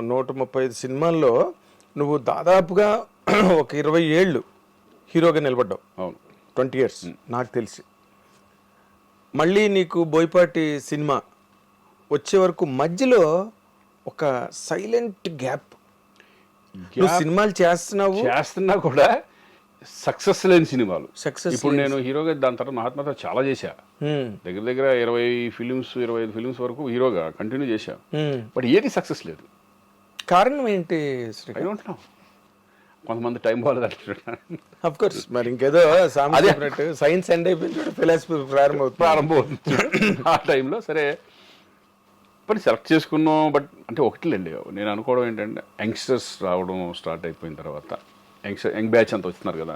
135 సినిమాల్లో నువ్వు దాదాపుగా ఒక 20 ఏళ్ళు హీరోగా నిలబడ్డావు. అవును, 20 years నాకు తెలిసి. మళ్ళీ నీకు బోయపాటి సినిమా వచ్చే వరకు మధ్యలో ఒక సైలెంట్ గ్యాప్. నువ్వు సినిమాలు చేస్తున్నా కూడా సక్సెస్ లేని సినిమాలు. సక్సెస్ ఇప్పుడు నేను హీరోగా దాని తర్వాత మహాత్మాతో చాలా చేశా, దగ్గర దగ్గర 25 ఫిలిమ్స్ వరకు హీరోగా కంటిన్యూ చేశా. బట్ ఏది సక్సెస్ లేదు. కారణం ఏంటి? I don't know. కొంతమంది టైం బాగాలేదు అంటున్నాడు. అఫ్ కోర్స్, మరి ఇంకేదో సైన్స్ ఎండ్ అయిపోయింది, ఫిలాసఫీ ప్రారంభమవుతుంది. ఆ టైంలో సరే పని సెలెక్ట్ చేసుకున్నాం. బట్ అంటే ఒకటిలేండి, నేను అనుకోవడం ఏంటంటే యంగ్స్టర్స్ రావడం స్టార్ట్ అయిపోయిన తర్వాత యంగ్ బ్యాచ్ అంతా వస్తున్నారు కదా,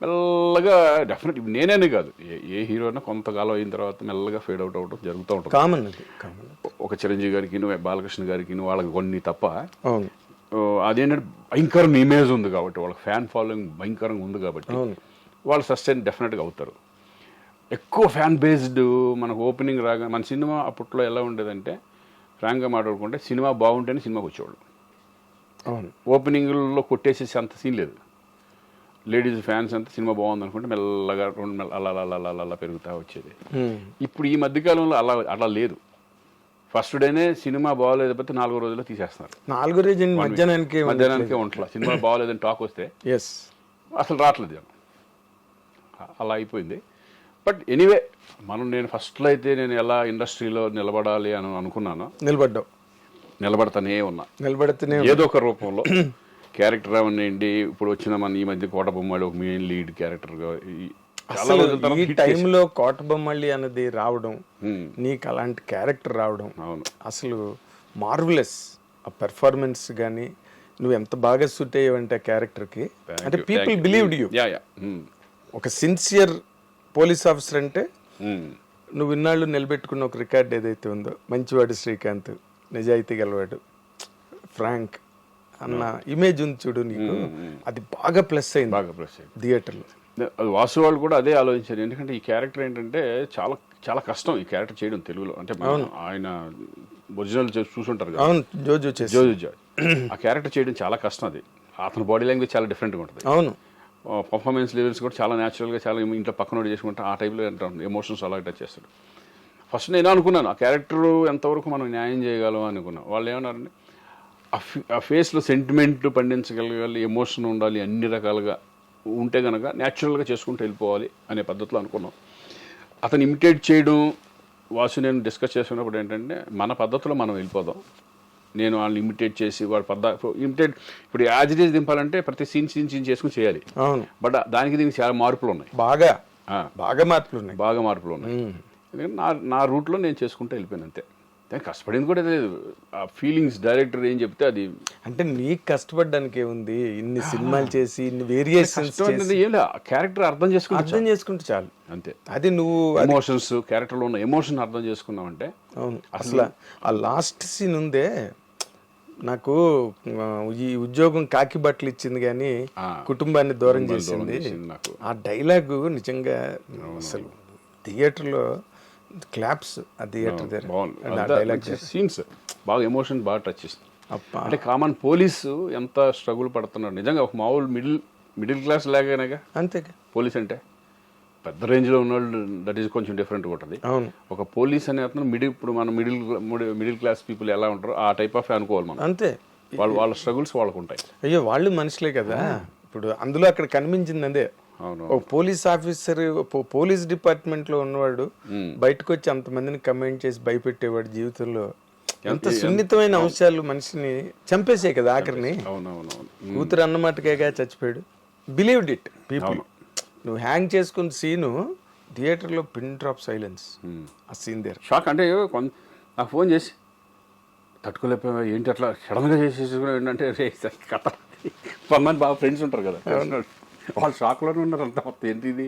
మెల్లగా డెఫినెట్ నేనే కాదు, ఏ హీరో అయినా కొంతకాలం అయిన తర్వాత మెల్లగా ఫేడ్ అవుట్ అవ్వడం జరుగుతూ ఉంటుంది. కామన్. ఒక చిరంజీవి గారికి బాలకృష్ణ గారికి వాళ్ళకి కొన్ని తప్ప అదేంటంటే భయంకరంగా ఇమేజ్ ఉంది కాబట్టి, వాళ్ళకి ఫ్యాన్ ఫాలోయింగ్ భయంకరంగా ఉంది కాబట్టి వాళ్ళు సస్టైన్ డెఫినెట్గా అవుతారు. ఎక్కువ ఫ్యాన్ బేస్డ్ మనకు ఓపెనింగ్ రాగా మన సినిమా అప్పట్లో ఎలా ఉండేదంటే, ఫ్రాంక్గా మాట్లాడుకుంటే సినిమా బాగుంటేనే సినిమాకి వచ్చేవాళ్ళు. ఓపెనింగ్లో కొట్టేసేసి అంత సీన్ లేదు. లేడీస్ ఫ్యాన్స్ అంతా సినిమా బాగుంది అనుకుంటే మెల్లగా అలా పెరుగుతూ వచ్చేది. ఇప్పుడు ఈ మధ్యకాలంలో అలా లేదు. ఫస్ట్ డేనే సినిమా బాగోలేకపోతే 4వ రోజుల్లో తీసేస్తున్నారు. 4వ రోజు మధ్యాహ్నానికే ఉంటున్నా. సినిమా బాగోలేదని టాక్ వస్తే అసలు రావట్లేదు జనం. అలా అయిపోయింది. బట్ ఎనీవే, నేను ఫస్ట్లో అయితే నేను ఎలా ఇండస్ట్రీలో నిలబడాలి అని అనుకున్నాను, నిలబడతానే ఉన్నా. ఏదో ఒక రూపంలో క్యారెక్టర్ అవనండి. ఇప్పుడు వచ్చిన మన ఈ మధ్య కోటబొమ్మాళి ఒక మెయిన్ లీడ్ క్యారెక్టర్గా ఈ టైంలో కోటబొమ్మాళి అనేది రావడం, నీకు అలాంటి క్యారెక్టర్ రావడం అసలు మార్వెలస్. ఆ పెర్ఫార్మెన్స్ కానీ నువ్వు ఎంత బాగా సూట్ అయ్యావంటే ఆ క్యారెక్టర్కి, అంటే పీపుల్ బిలీవ్డ్ యూ. ఒక సిన్సియర్ పోలీస్ ఆఫీసర్ అంటే నువ్వు ఇన్నాళ్ళు నిలబెట్టుకున్న ఒక రికార్డ్ ఏదైతే ఉందో, మంచివాడు శ్రీకాంత్, నిజాయితీ గలవాడు, ఫ్రాంక్ అన్న ఇమేజ్ ఉంది చూడు నీకు, అది బాగా ప్లస్ అయింది థియేటర్లో. వాసు వాళ్ళు కూడా అదే ఆలోచించారు. ఎందుకంటే ఈ క్యారెక్టర్ ఏంటంటే చాలా చాలా కష్టం ఈ క్యారెక్టర్ చేయడం తెలుగులో. అంటే ఆయన ఒరిజినల్ చూసుంటారు కదా, జోజు. ఆ క్యారెక్టర్ చేయడం చాలా కష్టం. అది అతని బాడీ లాంగ్వేజ్ చాలా డిఫరెంట్గా ఉంటుంది. అవును, పర్ఫార్మెన్స్ లెవెల్స్ కూడా చాలా న్యాచురల్గా, చాలా ఇంట్లో పక్కన చేసుకుంటే ఆ టైప్లో ఎమోషన్స్ అలా టచ్ చేస్తాడు. ఫస్ట్ నేను అనుకున్నాను ఆ క్యారెక్టర్ ఎంతవరకు మనం న్యాయం చేయగలం అనుకున్నాను. వాళ్ళు ఏమన్నారంటే ఆ ఫేస్లో సెంటిమెంట్ పండించగలగాలి, ఎమోషన్ ఉండాలి, అన్ని రకాలుగా ఉంటే కనుక న్యాచురల్గా చేసుకుంటూ వెళ్ళిపోవాలి అనే పద్ధతిలో అనుకున్నాం. అతను ఇమిటేట్ చేయడం, వాసు నేను డిస్కస్ చేసుకున్నప్పుడు ఏంటంటే మన పద్ధతిలో మనం వెళ్ళిపోదాం. నేను వాళ్ళని ఇమిటేట్ చేసి ఇప్పుడు యాజ్ ఇట్ ఈజ్ దింపాలంటే ప్రతి సీన్ చేసుకుని చేయాలి. బట్ దానికి దీనికి చాలా మార్పులు ఉన్నాయి, బాగా మార్పులు ఉన్నాయి. ఎందుకంటే నా రూట్లో నేను చేసుకుంటూ వెళ్ళిపోయాను అంతే. దానికి కష్టపడింది కూడా లేదు. ఆ ఫీలింగ్స్ డైరెక్టర్ ఏం చెప్తే అది, అంటే నీకు కష్టపడడానికి ఏముంది, ఇన్ని సినిమాలు చేసి ఇన్ని వేరియేషన్స్ క్యారెక్టర్ అర్థం చేసుకుంటే చాలు అంతే. అది నువ్వు ఎమోషన్స్, క్యారెక్టర్లో ఉన్న ఎమోషన్ అర్థం చేసుకున్నావంటే. అవును, అసలు ఆ లాస్ట్ సీన్ ఉందే, నాకు ఈ ఉద్యోగం కాకి బట్టలు ఇచ్చింది కానీ కుటుంబాన్ని దూరం చేసింది. ఆ డైలాగు నిజంగా అసలు థియేటర్లో క్లాప్స్, ఆ థియేటర్ దగ్గర సీన్స్ బాగా ఎమోషన్ బాగా టచ్ చేస్తుంది. అంటే కామన్ పోలీసు ఎంత స్ట్రగుల్ పడుతున్నాడు నిజంగా. ఒక మామూలు మిడిల్ క్లాస్ లాగానేగా అంతే పోలీస్ అంటే. పెద్ద రేంజ్లో ఉన్నవాళ్ళు దట్ ఈస్ కొంచెం డిఫరెంట్గా ఉంటుంది. ఒక పోలీస్ అనే అతను ఇప్పుడు మనం మిడిల్ క్లాస్ పీపుల్ ఎలా ఉంటారో ఆ టైప్ ఆఫ్ అనుకోవాలి మనం. అంతే, వాళ్ళ స్ట్రగుల్స్ వాళ్ళకు ఉంటాయి. అయ్యో, వాళ్ళు మనుషులే కదా. ఇప్పుడు అందులో అక్కడ కనిపించింది అదే, ఒక పోలీస్ ఆఫీసర్, పోలీస్ డిపార్ట్మెంట్ లో ఉన్నవాడు బయటకు వచ్చి అంతమందిని కమెంట్ చేసి భయపెట్టేవాడు. జీవితంలో ఎంత సున్నితమైన అంశాలు మనిషిని చంపేసే కదా ఆఖరిని. కూతురు అన్నమాటకేగా చచ్చిపోయాడు. Believed it people. నువ్వు హ్యాంగ్ చేసుకున్న సీను థియేటర్లో పిన్ డ్రాప్ సైలెన్స్. ఆ సీన్ దగ్గర షాక్. అంటే నాకు ఫోన్ చేసి తట్టుకోలేకపోయా, ఏంటి అట్లా సడన్గా చేసేసుకుని అంటే కథ. కొంతమంది బాగా ఫ్రెండ్స్ ఉంటారు కదా, వాళ్ళు షాక్లోనే ఉన్నారు అంతా, మొత్తం ఏంటి ఇది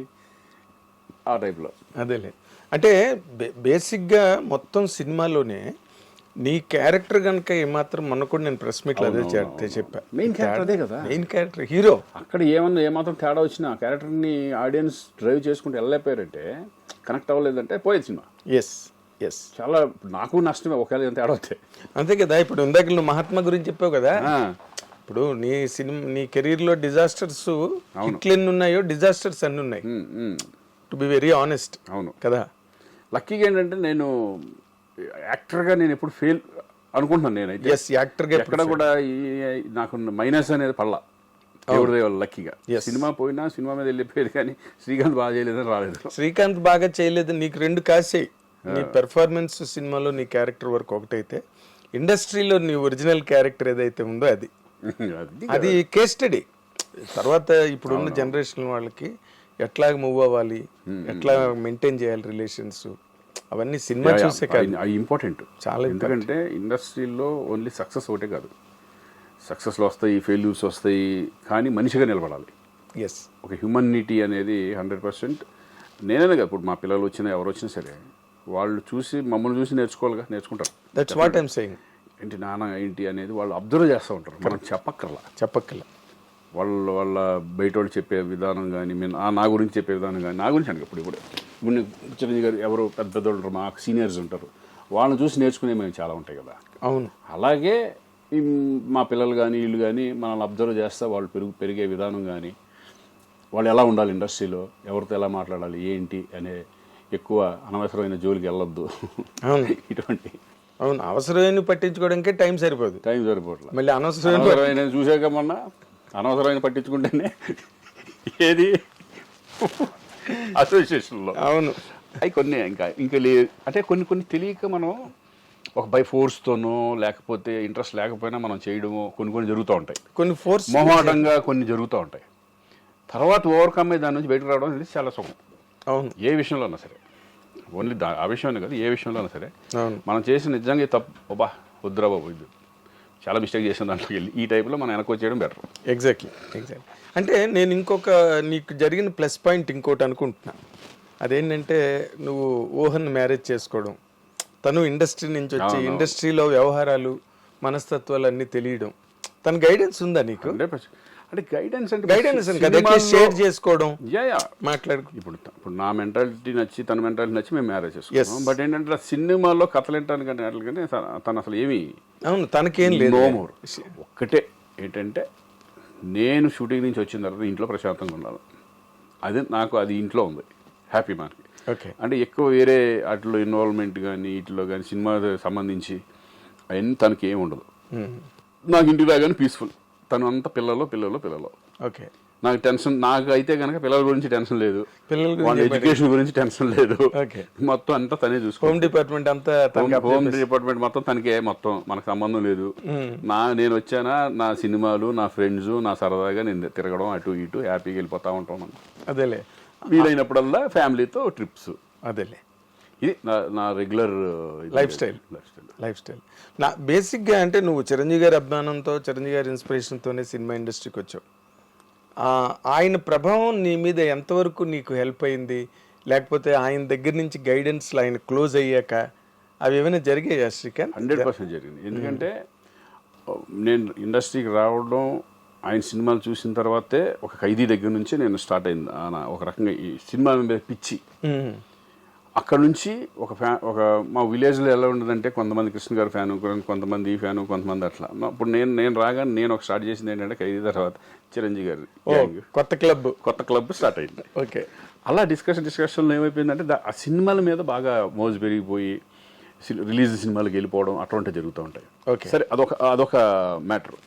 ఆ టైప్లో. అదేలే, అంటే బేసిక్గా మొత్తం సినిమాలోనే నీ క్యారెక్టర్ కనుక ఏమాత్రం మొన్న కూడా నేను ప్రెస్ మీట్లో అదే చెప్పా, మెయిన్ క్యారెక్టర్ అదే కదా, మెయిన్ క్యారెక్టర్ హీరో. అక్కడ ఏమాత్రం తేడా వచ్చినా ఆ క్యారెక్టర్ని ఆడియన్స్ డ్రైవ్ చేసుకుంటూ వెళ్ళలేకపోయారంటే, కనెక్ట్ అవ్వలేదంటే పోయేది సినిమా. ఎస్, ఎస్, చాలా నాకు నష్టమే ఒకవేళ ఎంత తేడా వస్తే. అంతే కదా. ఇప్పుడు ఇందాక నువ్వు మహాత్మా గురించి చెప్పావు కదా, ఇప్పుడు నీ సినిమా నీ కెరీర్ లో డిజాస్టర్స్ హిట్లు ఎన్ని ఉన్నాయో డిజాస్టర్స్ అన్ని ఉన్నాయి, టు బి వెరీ ఆనెస్ట్. అవును కదా. లక్కీగా ఏంటంటే నేను యాక్టర్గా నేను ఎప్పుడు ఫెయిల్ అనుకుంటున్నాను నేనైతే. ఎస్, యాక్టర్గా ఎక్కడ కూడా నాకు మైనస్ అనేది పడలా దేవుడి దయ వల్ల లక్కీగా. సినిమా పోయినా సినిమా మీద వెళ్ళిపోయేది, కానీ శ్రీకాంత్ బాగా చేయలేదని రాలేదు. శ్రీకాంత్ బాగా చేయలేదు, నీకు 2 కాసేయి. నీ పెర్ఫార్మెన్స్ సినిమాలో నీ క్యారెక్టర్ వర్క్ ఒకటైతే, ఇండస్ట్రీలో నీ ఒరిజినల్ క్యారెక్టర్ ఏదైతే ఉందో అది కేస్ స్టడీ. తర్వాత ఇప్పుడున్న జనరేషన్ వాళ్ళకి ఎట్లా మూవ్ అవ్వాలి, ఎట్లా మెయింటైన్ చేయాలి రిలేషన్స్, అవన్నీ సినిమా చూసే కాదు, అవి ఇంపార్టెంట్ చాలా. ఎందుకంటే ఇండస్ట్రీలో ఓన్లీ సక్సెస్ ఒకటే కాదు, సక్సెస్లు వస్తాయి, ఫెయిల్యూర్స్ వస్తాయి, కానీ మనిషిగా నిలబడాలి. ఎస్, ఒక హ్యూమనిటీ అనేది 100%. నేనే కదా, ఇప్పుడు మా పిల్లలు వచ్చినా ఎవరు వచ్చినా సరే వాళ్ళు చూసి మమ్మల్ని చూసి నేర్చుకుంటారు. That's what I'm saying. ఏంటి నాన్న ఏంటి అనేది వాళ్ళు అబ్జర్వ్ చేస్తూ ఉంటారు, మనం చెప్పక్కర్లా. వాళ్ళ బయట వాళ్ళు చెప్పే విధానం కానీ, నా గురించి చెప్పే విధానం కానీ, నా గురించి అంటే ఇప్పుడు చిరంజీవి గారు ఎవరు పెద్ద పెద్దోళ్ళు ఉంటారు, మాకు సీనియర్స్ ఉంటారు, వాళ్ళని చూసి నేర్చుకునే మేము చాలా ఉంటాయి కదా. అవును. అలాగే మా పిల్లలు కానీ వీళ్ళు కానీ మనల్ని అబ్జర్వ్ చేస్తా వాళ్ళు పెరిగే విధానం కానీ, వాళ్ళు ఎలా ఉండాలి ఇండస్ట్రీలో, ఎవరితో ఎలా మాట్లాడాలి ఏంటి అనే, ఎక్కువ అనవసరమైన జోలికి వెళ్ళొద్దు. అవును. ఇటువంటి అవును, అవసరమైన పట్టించుకోవడానికే టైం సరిపోవట్లేదు. మళ్ళీ అనవసరమైన చూసాక మొన్న అనవసరమైన పట్టించుకుంటేనే ఏది అసోసియేషన్లో. అవును, అవి కొన్ని ఇంకా అంటే కొన్ని తెలియక మనం ఒక బై ఫోర్స్తోనో లేకపోతే ఇంట్రెస్ట్ లేకపోయినా మనం చేయడము కొన్ని జరుగుతూ ఉంటాయి, కొన్ని ఫోర్స్ మొహమాటంగా కొన్ని జరుగుతూ ఉంటాయి. తర్వాత ఓవర్కమ్ అయ్యి దాని నుంచి బయటకు రావడం అనేది చాలా సుఖం. అవును, ఏ విషయంలో అయినా సరే, ఓన్లీ ఆ విషయంలో కాదు, ఏ విషయంలో అయినా సరే మనం చేసిన నిజంగా తప్పు వద్దురా బాబు, ఇది చాలా మిస్టేక్ చేసిన దాంట్లోకి వెళ్ళి ఈ టైప్లో మనం వెనక్కి వచ్చేయడం బెటర్. ఎగ్జాక్ట్లీ. అంటే నేను నీకు జరిగిన ప్లస్ పాయింట్ ఇంకోటి అనుకుంటున్నా, అదేంటంటే నువ్వు ఊహన్ మ్యారేజ్ చేసుకోవడం, తను ఇండస్ట్రీ నుంచి వచ్చి ఇండస్ట్రీలో వ్యవహారాలు మనస్తత్వాలు అన్నీ తెలియడం, తన గైడెన్స్ ఉందా నీకు? అంటే గైడెన్స్ షేర్ చేసుకోవడం, మాట్లాడుకో. ఇప్పుడు నా మెంటాలిటీ నచ్చి తన మెంటాలిటీ నచ్చి మేము మ్యారేజ్ చేసుకున్నాం. బట్ ఏంటంటే సినిమాలో కథలు ఏంటానికంటే వాటికంటే తను అసలు ఏమి, అవును, తనకేం లేదు. ఒక్కటే ఏంటంటే నేను షూటింగ్ నుంచి వచ్చిన తర్వాత ఇంట్లో ప్రశాంతంగా ఉండాలి, అది ఇంట్లో ఉంది హ్యాపీ మనకి. అంటే ఎక్కువ వేరే వాటిలో ఇన్వాల్వ్మెంట్ కానీ వీటిలో కానీ సినిమా సంబంధించి అవన్నీ తనకి ఏమి ఉండదు. నాకు ఇంటికి రాగానే పీస్ఫుల్, తను అంతా పిల్లలు. ఓకే, నాకు టెన్షన్, నాకు అయితే కనుక పిల్లల గురించి టెన్షన్ లేదు, వాళ్ళ ఎడ్యుకేషన్ గురించి టెన్షన్ లేదు, మొత్తం అంతా తనే చూసుకో. హోమ్ డిపార్ట్మెంట్ మొత్తం తనకే, మొత్తం మనకు సంబంధం లేదు. నేను వచ్చానా నా సినిమాలు, నా ఫ్రెండ్స్, నా సరదాగా నేను తిరగడం అటు ఇటు హ్యాపీగా వెళ్ళిపోతా ఉంటాను. అదేలే, వీలైనప్పుడల్లా ఫ్యామిలీతో ట్రిప్స్. అదేలే, ఇది నా రెగ్యులర్ లైఫ్ స్టైల్. నా బేసిక్గా అంటే నువ్వు చిరంజీవి గారి అభిమానంతో, చిరంజీవి గారి ఇన్స్పిరేషన్తోనే సినిమా ఇండస్ట్రీకి వచ్చావు. ఆయన ప్రభావం నీ మీద ఎంతవరకు నీకు హెల్ప్ అయింది, లేకపోతే ఆయన దగ్గర నుంచి గైడెన్స్లో ఆయన క్లోజ్ అయ్యాక అవి ఏమైనా జరిగాయా శ్రీకాంత్? 100% జరిగింది. ఎందుకంటే నేను ఇండస్ట్రీకి రావడం, ఆయన సినిమాలు చూసిన తర్వాతే ఒక ఖైదీ దగ్గర నుంచి నేను స్టార్ట్ అయింది ఒక రకంగా ఈ సినిమా మీద పిచ్చి. అక్కడ నుంచి ఒక మా విలేజ్లో ఎలా ఉండదంటే కొంతమంది కృష్ణ గారు ఫ్యాను, కొంతమంది ఈ ఫ్యాను, కొంతమంది అట్లా. ఇప్పుడు నేను రాగానే నేను ఒక స్టార్ట్ చేసింది ఏంటంటే ఖైదీ తర్వాత చిరంజీవి గారి కొత్త క్లబ్ స్టార్ట్ అయింది. ఓకే, అలా డిస్కషన్లో ఏమైపోయిందంటే ఆ సినిమాల మీద బాగా మోజు పెరిగిపోయి రిలీజ్ సినిమాలకు వెళ్ళిపోవడం అటువంటివి జరుగుతూ ఉంటాయి. సరే, అదొక మ్యాటర్.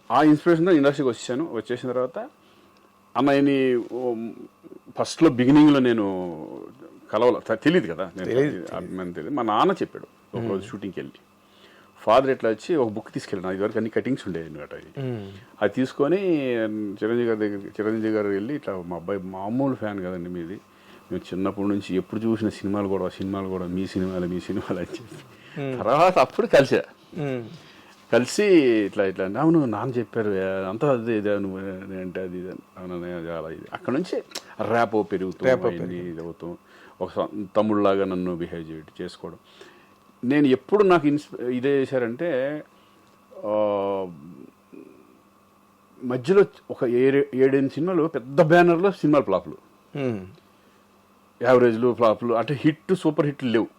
ఆ ఇన్స్పిరేషన్తో ఇండస్ట్రీకి వచ్చేసిన తర్వాత అమ్మాయిని ఫస్ట్లో బిగినింగ్లో నేను తెలియదు కదా, తెలియదు. మా నాన్న చెప్పాడు ఒకరోజు షూటింగ్కి వెళ్ళి, ఫాదర్ ఎట్లా వచ్చి ఒక బుక్ తీసుకెళ్ళాను, అది వరకు అన్ని కటింగ్స్ ఉండేవి అనమాట. అది తీసుకొని చిరంజీవి గారు వెళ్ళి, ఇట్లా మా అబ్బాయి మామూలు ఫ్యాన్ కదండి మీది, మేము చిన్నప్పటి నుంచి ఎప్పుడు చూసిన సినిమాలు కూడా మీ సినిమాలు అని చెప్పి తర్వాత అప్పుడు కలిసి ఇట్లా అవును నాన్న చెప్పారు అంతా అది నువ్వు అంటే అది చాలా ఇది. అక్కడ నుంచి ర్యాపో పెరుగుతూ ఇది అవుతాం, ఒక తమ్ముళ్ళలాగా నన్ను బిహేవ్ చేసుకోవడం. నేను ఎప్పుడు నాకు ఇదే చేశారంటే మధ్యలో ఒక 7-8 సినిమాలు పెద్ద బ్యానర్లో సినిమాలు ఫ్లాప్లు, యావరేజ్లు ఫ్లాప్లు, అంటే సూపర్ హిట్లు లేవు.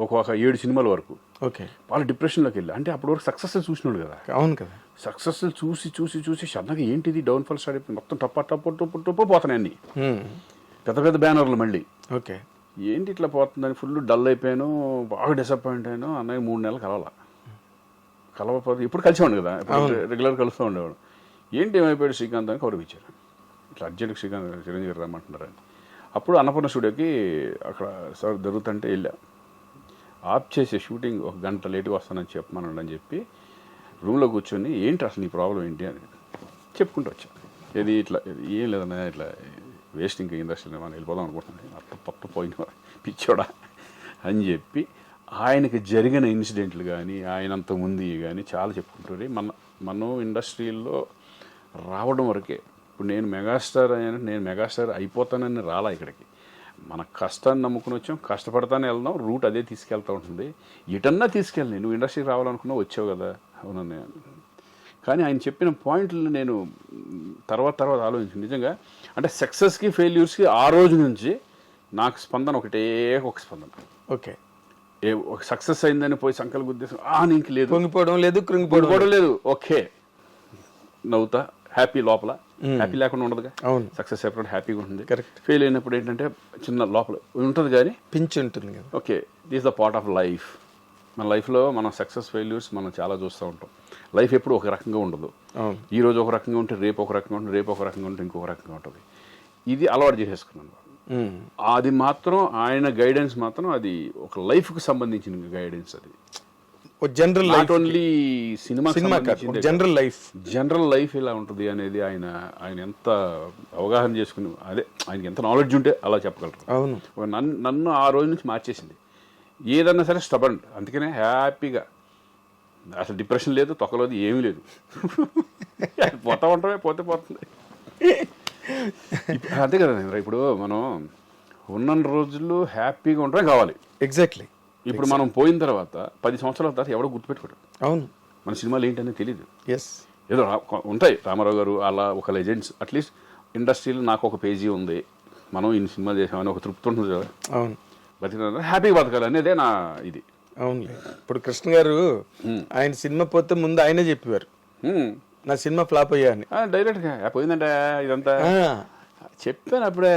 ఒక 7 సినిమాల వరకు ఓకే. వాళ్ళు డిప్రెషన్లోకి వెళ్ళి, అంటే అప్పటి వరకు సక్సెస్ చూసినాడు కదా, అవును కదా. సక్సెస్ చూసి చూసి చూసి సన్నగా ఏంటిది డౌన్ఫాల్ స్టార్ట్ అయిపోయింది, మొత్తం టప్పు పోతున్నాయి అన్ని పెద్ద పెద్ద బ్యానర్లు. మళ్ళీ ఓకే. ఏంటి ఇట్లా పోతుందని ఫుల్ డల్ అయిపోయాను, బాగా డిసప్పాయింట్ అయ్యాను. అన్నయ్య 3 నెలలు కలవకపోతే ఇప్పుడు కలిసేవాడు కదా, రెగ్యులర్ కలుస్తూ ఉండేవాడు. ఏంటి ఏమైపోయాడు శ్రీకాంత్ అని కౌరవ్ ఇచ్చారు, ఇట్లా అర్జెంట్గా శ్రీకాంత్ చిరంజీవి రమ్మంటున్నారని. అప్పుడు అన్నపూర్ణ స్టూడియోకి అక్కడ సార్ జరుగుతుంటే వెళ్ళా, ఆఫ్ చేసే షూటింగ్ 1 గంట లేటుగా వస్తానని చెప్పమన్నాడు అని చెప్పి రూమ్లో కూర్చొని ఏంటి అసలు నీ ప్రాబ్లం ఏంటి అని చెప్పుకుంటూ వచ్చా. ఇది ఇట్లా ఏం లేదన్నా, ఇట్లా వేస్ట్ ఇంకా ఇండస్ట్రీలో మనం వెళ్ళిపోదాం అనుకుంటున్నాను, అట్ట పోయిన పిచ్చోడా అని చెప్పి ఆయనకి జరిగిన ఇన్సిడెంట్లు కానీ ఆయనంత ముందు కానీ చాలా చెప్పుకుంటారు. మనం ఇండస్ట్రీలో రావడం వరకే. ఇప్పుడు నేను మెగాస్టార్ అయిపోతానని రాలా ఇక్కడికి. మన కష్టాన్ని నమ్ముకుని వచ్చాం, కష్టపడతానే వెళ్దాం, రూట్ అదే తీసుకెళ్తూ ఉంటుంది. ఎటన్నా తీసుకెళ్ళి నువ్వు ఇండస్ట్రీకి రావాలనుకున్నావు, వచ్చావు కదా. అవునన్నా. కానీ ఆయన చెప్పిన పాయింట్లు నేను తర్వాత ఆలోచించి నిజంగా అంటే సక్సెస్కి ఫెయిల్యూర్స్కి ఆ రోజు నుంచి నాకు స్పందన ఒక స్పందన. ఓకే. ఒక సక్సెస్ అయిందని పోయి సంకల్ప ఉద్దేశం నీకు లేదు, పొంగిపోవడం లేదు, కృంగిపోవడం లేదు. ఓకే, నవ్వుతా, హ్యాపీ లోపల. హ్యాపీ లేకుండా ఉండదుగా. అవును. సక్సెస్ అయినప్పుడు హ్యాపీగా ఉంటుంది. కరెక్ట్. ఫెయిల్ అయినప్పుడు ఏంటంటే చిన్న లోపల ఉంటుంది కానీ పించి ఉంటుంది కదా. Okay, this the part of life. మన లైఫ్లో మనం సక్సెస్ ఫెయిల్యూర్స్ మనం చాలా చూస్తూ ఉంటాం. లైఫ్ ఎప్పుడు ఒక రకంగా ఉండదు. ఈ రోజు ఒక రకంగా ఉంటే రేపు ఒక రకంగా ఉంటుంది, రేపు ఒక రకంగా ఉంటే ఇంకొక రకంగా ఉంటుంది. ఇది అలవాటు చేసేసుకున్నాను. అది మాత్రం ఆయన గైడెన్స్ మాత్రం అది ఒక లైఫ్కి సంబంధించిన గైడెన్స్. అది general not only cinema general life ఇలా ఉంటుంది అనేది ఆయన ఎంత అవగాహన చేసుకుని, అదే ఆయనకి ఎంత నాలెడ్జ్ ఉంటే అలా చెప్పగలరు. అవును. నన్ను ఆ రోజు నుంచి మార్చేసింది. ఏదన్నా సరే స్టబన్, అందుకనే హ్యాపీగా అసలు డిప్రెషన్ లేదు, తొక్కలేదు, ఏమీ లేదు. పోతా ఉంటామే, పోతుంది. అంతే కదా. ఇప్పుడు మనం ఉన్న రోజులు హ్యాపీగా ఉండటమే కావాలి. ఎగ్జాక్ట్లీ. ఇప్పుడు మనం పోయిన తర్వాత 10 సంవత్సరాల తర్వాత ఎవడో గుర్తుపెట్టుకోడు. అవును. మన సినిమాలు ఏంటనేది తెలియదు. ఎస్. ఏదో ఉంటాయి, రామారావు గారు అలా ఒక లెజెండ్స్. అట్లీస్ట్ ఇండస్ట్రీలో నాకు ఒక పేజీ ఉంది, మనం ఇన్ని సినిమా చేసామని ఒక తృప్తి ఉంటుంది కదా. అవును. బతిక హ్యాపీగా బతకాలి అనేదే నా ఇది. అవును. ఇప్పుడు కృష్ణ గారు ఆయన సినిమా పోతే ముందు ఆయనే చెప్పేవారు, నా సినిమా ఫ్లాప్ అయ్యా అని. డైరెక్ట్గా పోయిందంటే ఇదంతా చెప్పాను అప్పుడే.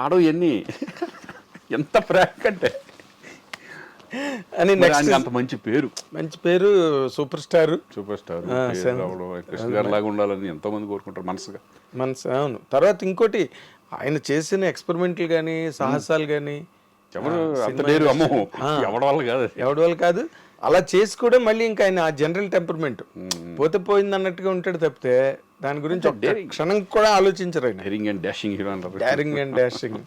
ఆడో ఎన్ని ఎంత ఫ్రాంక్ అంటే అని. అంత మంచి పేరు, సూపర్ స్టార్ కృష్ణ గారి లాగా ఉండాలని ఎంతో మంది కోరుకుంటారు మనసు. అవును. తర్వాత ఇంకోటి ఆయన చేసిన ఎక్స్పెరిమెంట్లు కానీ సాహసాలు కానీ ఎవడి వల్ల కాదు. అలా చేసి కూడా మళ్ళీ ఇంకా ఆయన ఆ జనరల్ టెంపర్మెంట్ పోతే పోయింది అన్నట్టుగా ఉంటాడు తప్పితే దాని గురించి క్షణం కూడా ఆలోచించరు ఆయన. డేరింగ్ అండ్ డాషింగ్ హీరో అంటారు. Daring and dashing